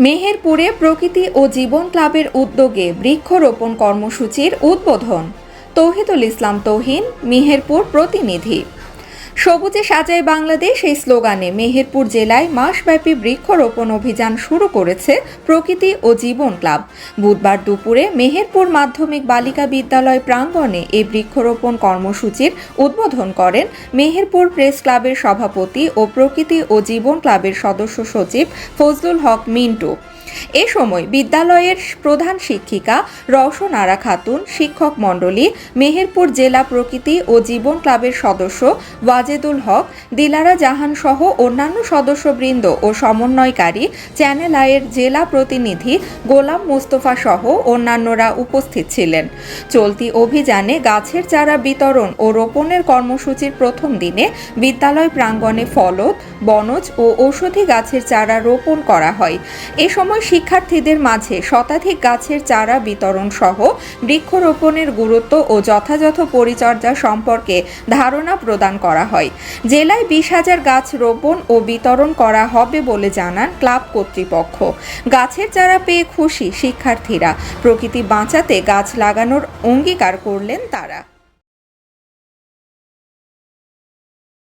মেহেরপুরে প্রকৃতি ও জীবন ক্লাবের উদ্যোগে বৃক্ষরোপণ কর্মসূচির উদ্বোধন। তৌহিদুল ইসলাম তৌহিন, মেহেরপুর প্রতিনিধি। সবুজে সাজায় বাংলাদেশ এই স্লোগানে মেহেরপুর জেলায় মাসব্যাপী বৃক্ষরোপণ অভিযান শুরু করেছে প্রকৃতি ও জীবন ক্লাব। বুধবার দুপুরে মেহেরপুর মাধ্যমিক বালিকা বিদ্যালয় প্রাঙ্গণে এই বৃক্ষরোপণ কর্মসূচির উদ্বোধন করেন মেহেরপুর প্রেস ক্লাবের সভাপতি ও প্রকৃতি ও জীবন ক্লাবের সদস্য সচিব ফজলুল হক মিন্টু। এ সময় বিদ্যালয়ের প্রধান শিক্ষিকা রওশন আরা খাতুন, শিক্ষক মণ্ডলী, মেহেরপুর জেলা প্রকৃতি ও জীবন ক্লাবের সদস্য ওয়াজেদুল হক, দিলারা জাহান সহ অন্যান্য সদস্যবৃন্দ ও সমন্বয়কারী, চ্যানেল আইয়ের জেলা প্রতিনিধি গোলাম মোস্তফা সহ অন্যান্যরা উপস্থিত ছিলেন। চলতি অভিযানে গাছের চারা বিতরণ ও রোপণের কর্মসূচির প্রথম দিনে বিদ্যালয় প্রাঙ্গণে ফলদ, বনজ ও ঔষধি গাছের চারা রোপণ করা হয়। এ সময় শিক্ষার্থীদের মাঝে শতাধিক গাছের চারা বিতরণ সহ বৃক্ষরোপণের গুরুত্ব ও যথাযথ পরিচর্যা সম্পর্কে ধারণা প্রদান করা হয়। জেলায় 20,000 গাছ রোপণ ও বিতরণ করা হবে বলে জানান ক্লাব কর্তৃপক্ষ। গাছের চারা পেয়ে খুশি শিক্ষার্থীরা। প্রকৃতি বাঁচাতে গাছ লাগানোর অঙ্গীকার করলেন তারা।